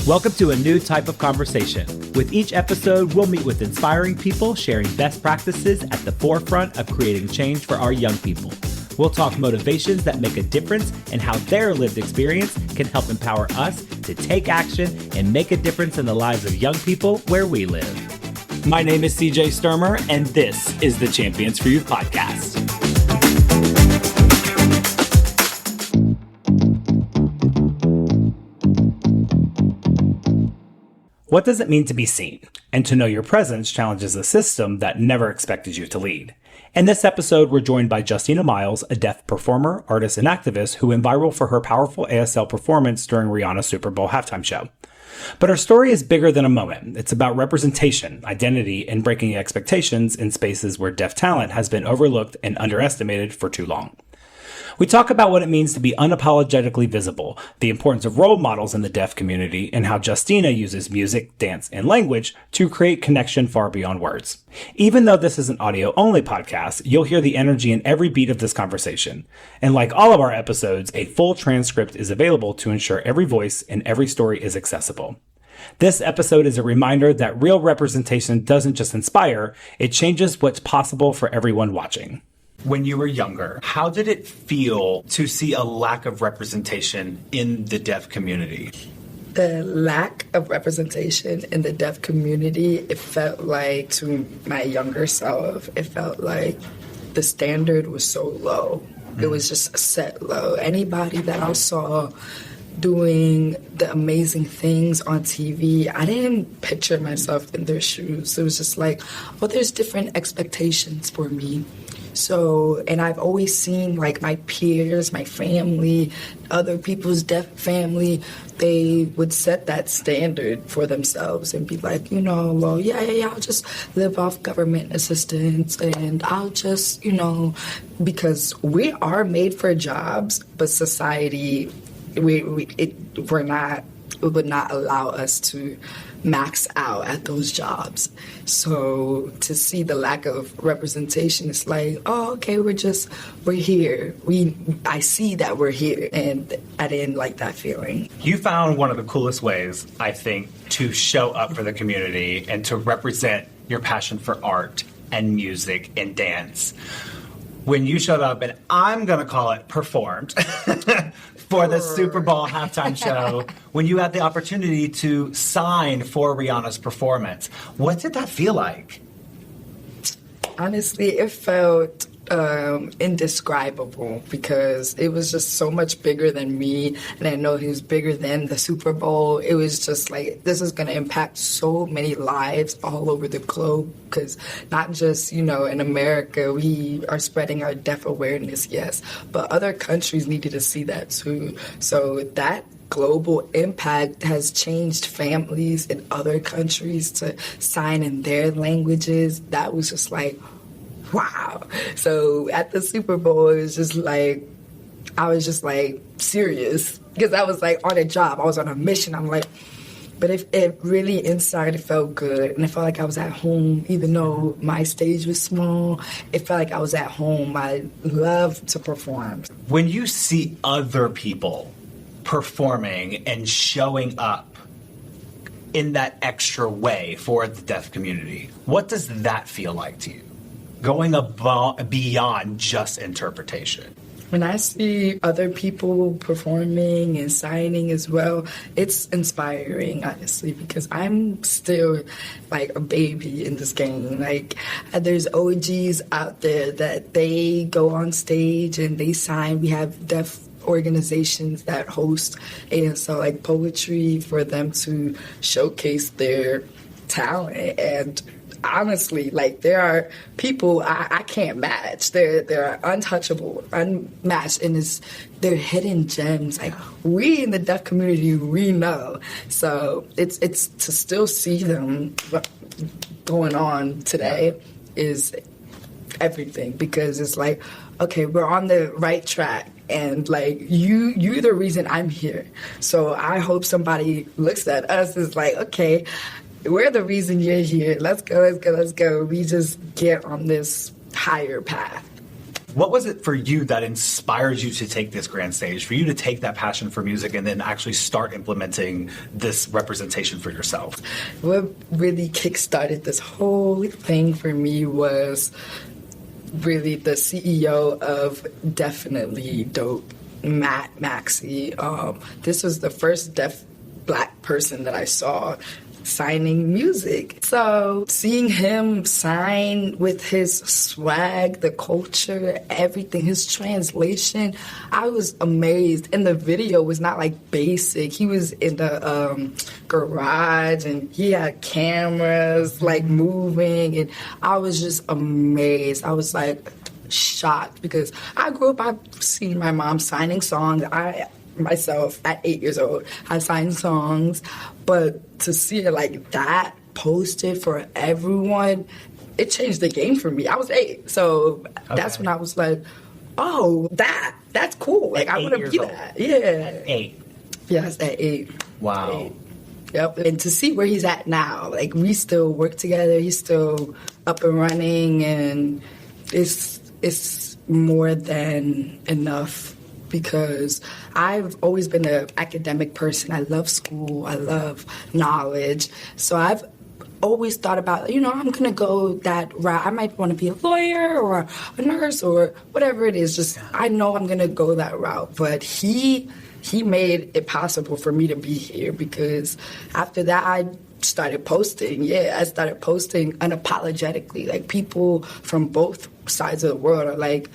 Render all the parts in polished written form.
Welcome to a new type of conversation. With each episode, we'll meet with inspiring people sharing best practices at the forefront of creating change for our young people. We'll talk motivations that make a difference and how their lived experience can help empower us to take action and make a difference in the lives of young people where we live. My name is CJ Sturmer, and this is the Champions for Youth podcast. What does it mean to be seen? And to know your presence challenges a system that never expected you to lead. In this episode, we're joined by Justina Miles, a deaf performer, artist, and activist who went viral for her powerful ASL performance during Rihanna's Super Bowl halftime show. But her story is bigger than a moment. It's about representation, identity, and breaking expectations in spaces where deaf talent has been overlooked and underestimated for too long. We talk about what it means to be unapologetically visible, the importance of role models in the deaf community, and how Justina uses music, dance, and language to create connection far beyond words. Even though this is an audio-only podcast, you'll hear the energy in every beat of this conversation. And like all of our episodes, a full transcript is available to ensure every voice and every story is accessible. This episode is a reminder that real representation doesn't just inspire, it changes what's possible for everyone watching. When you were younger, how did it feel to see a lack of representation in the deaf community? The lack of representation in the deaf community, it felt like, to my younger self, it felt like the standard was so low. It was just set low. Anybody that I saw doing the amazing things on TV, I didn't picture myself in their shoes. It was just like, well, there's different expectations for me. So, and I've always seen like my peers, my family, other people's deaf family, they would set that standard for themselves and be like, well, yeah, I'll just live off government assistance and I'll just, because we are made for jobs, but society, it would not allow us to max out at those jobs. So to see the lack of representation, it's like, oh, okay, we're here. I see that we're here, and I didn't like that feeling. You found one of the coolest ways, I think, to show up for the community and to represent your passion for art and music and dance. When you showed up, and I'm going to call it performed, for the Super Bowl halftime show, when you had the opportunity to sign for Rihanna's performance. What did that feel like? Honestly, it felt indescribable because it was just so much bigger than me, and I know he was bigger than the Super Bowl. It was just like, this is going to impact so many lives all over the globe, because not just, in America, we are spreading our deaf awareness, yes, but other countries needed to see that too. So that global impact has changed families in other countries to sign in their languages. That was just like, wow. So at the Super Bowl, it was just like, I was just like serious because I was like on a job. I was on a mission. I'm like, but if it really inside, it felt good. And it felt like I was at home, even though my stage was small. It felt like I was at home. I love to perform. When you see other people performing and showing up in that extra way for the deaf community, what does that feel like to you? Going beyond just interpretation. When I see other people performing and signing as well, it's inspiring, honestly, because I'm still like a baby in this game. Like, there's OGs out there that they go on stage and they sign. We have deaf organizations that host ASL like poetry for them to showcase their talent. And honestly, like, there are people I can't match. They're untouchable, unmatched, and they're hidden gems. Like, we in the deaf community, we know. So it's to still see them going on today is everything, because it's like, okay, we're on the right track. And like, you're the reason I'm here. So I hope somebody looks at us as like, okay, we're the reason you're here. Let's go. We just get on this higher path. What was it for you that inspired you to take this grand stage, for you to take that passion for music and then actually start implementing this representation for yourself? What really kickstarted this whole thing for me was really the CEO of Definitely Dope, Matt Maxey. This was the first deaf Black person that I saw signing music. So seeing him sign with his swag, the culture, everything, his translation, I was amazed. And the video was not like basic. He was in the garage and he had cameras like moving, and I was just amazed. I was like shocked because I grew up, I've seen my mom signing songs. Myself at 8 years old, I signed songs, but to see it like that posted for everyone, it changed the game for me. I was 8, so that's when I was like, oh, that's cool. Like, I want to be that. Yeah. At 8? Yes, at 8. Wow. 8. Yep. And to see where he's at now, like, we still work together, he's still up and running, and it's more than enough. Because I've always been an academic person. I love school. I love knowledge. So I've always thought about, I'm going to go that route. I might want to be a lawyer or a nurse or whatever it is. Just I know I'm going to go that route. But he made it possible for me to be here, because after that I started posting. Yeah, I started posting unapologetically. Like, people from both sides of the world are like,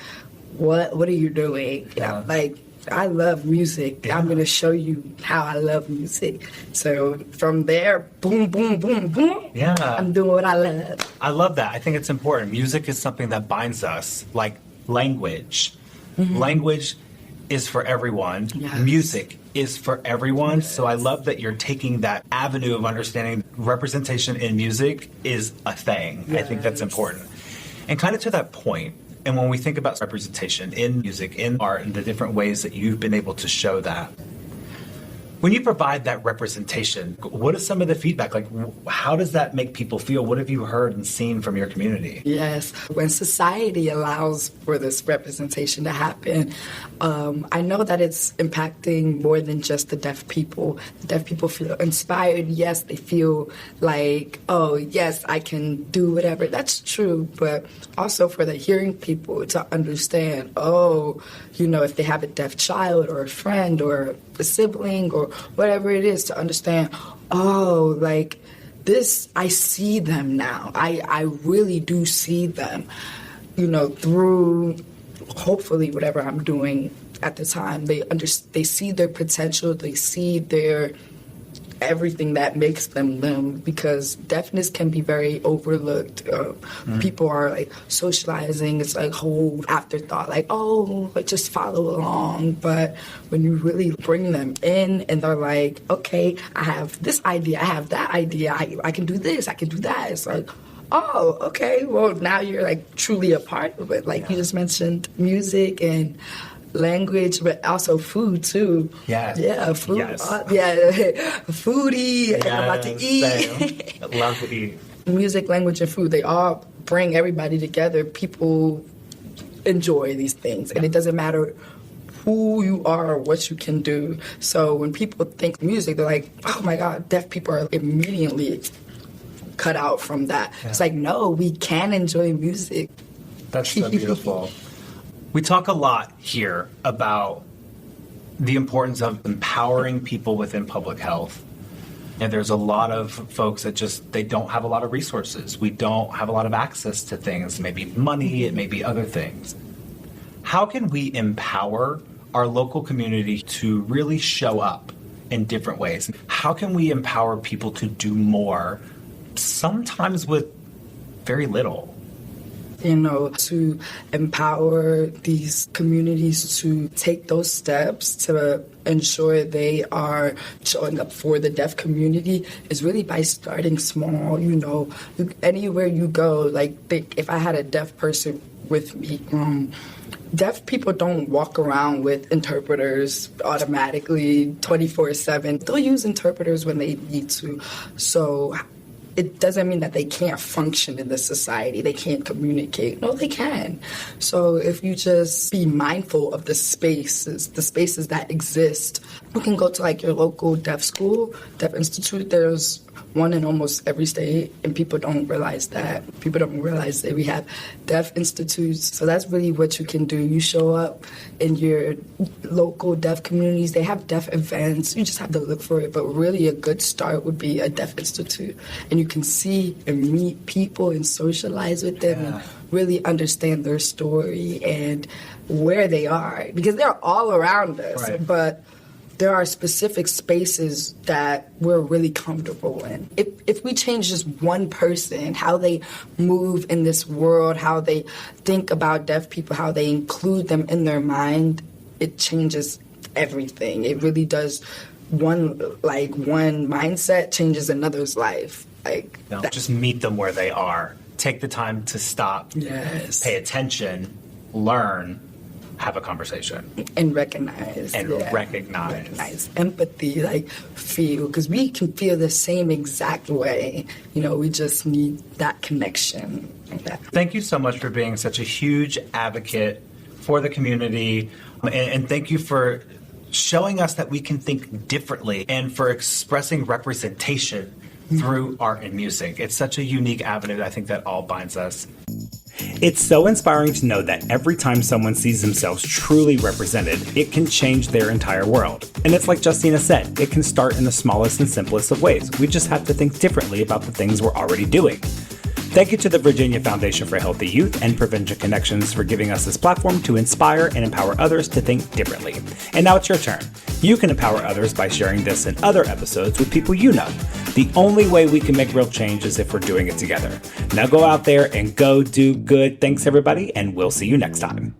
what are you doing? Yeah. Like, I love music. Yeah. I'm going to show you how I love music. So from there, boom, boom, boom, boom. Yeah. I'm doing what I love. I love that. I think it's important. Music is something that binds us, like language. Mm-hmm. Language is for everyone. Yes. Music is for everyone. Yes. So I love that you're taking that avenue of understanding representation in music is a thing. Yes. I think that's important. And kind of to that point, and when we think about representation in music, in art, and the different ways that you've been able to show that, when you provide that representation, what is some of the feedback? Like, how does that make people feel? What have you heard and seen from your community? Yes, when society allows for this representation to happen, I know that it's impacting more than just the deaf people. The deaf people feel inspired. Yes, they feel like, oh, yes, I can do whatever. That's true. But also for the hearing people to understand, oh, if they have a deaf child or a friend or a sibling or whatever it is, to understand, oh, like this, I see them now. I really do see them, through hopefully whatever I'm doing at the time. They see their potential, they see their everything that makes them them, because deafness can be very overlooked. People are like socializing, it's like whole afterthought, like, oh, just follow along. But when you really bring them in and they're like, okay, I have this idea, I have that idea, I can do this, I can do that, it's like, oh, okay, well, now you're like truly a part of it. Like you just mentioned music and language, but also food too. Yes. Yeah, food. Yes. Foodie. Yes, I'm about to eat. I love to eat. Music, language, and food, they all bring everybody together. People enjoy these things, and it doesn't matter who you are or what you can do. So when people think music, they're like, oh my God, deaf people are immediately cut out from that. Yeah. It's like, no, we can enjoy music. That's so beautiful. We talk a lot here about the importance of empowering people within public health. And there's a lot of folks that they don't have a lot of resources. We don't have a lot of access to things. Maybe money, it may be other things. How can we empower our local community to really show up in different ways? How can we empower people to do more, sometimes with very little? To empower these communities to take those steps to ensure they are showing up for the deaf community is really by starting small. Anywhere you go, like if I had a deaf person with me, deaf people don't walk around with interpreters automatically 24/7. They'll use interpreters when they need to. So it doesn't mean that they can't function in this society. They can't communicate. No, they can. So if you just be mindful of the spaces that exist, you can go to like your local deaf school, deaf institute. There's one in almost every state, and people don't realize that. People don't realize that we have deaf institutes. So that's really what you can do. You show up in your local deaf communities. They have deaf events. You just have to look for it. But really a good start would be a deaf institute. And you can see and meet people and socialize with them and really understand their story and where they are. Because they're all around us. Right. But there are specific spaces that we're really comfortable in. If we change just one person, how they move in this world, how they think about deaf people, how they include them in their mind, it changes everything. It really does. One mindset changes another's life. Just meet them where they are. Take the time to stop, pay attention, learn, have a conversation. And recognize. Recognize. Empathy, feel. Because we can feel the same exact way. We just need that connection. Thank you so much for being such a huge advocate for the community. And thank you for showing us that we can think differently and for expressing representation through art and music. It's such a unique avenue, I think, that all binds us. It's so inspiring to know that every time someone sees themselves truly represented, it can change their entire world. And it's like Justina said, it can start in the smallest and simplest of ways. We just have to think differently about the things we're already doing. Thank you to the Virginia Foundation for Healthy Youth and Prevention Connections for giving us this platform to inspire and empower others to think differently. And now it's your turn. You can empower others by sharing this and other episodes with people you know. The only way we can make real change is if we're doing it together. Now go out there and go do good. Thanks, everybody, and we'll see you next time.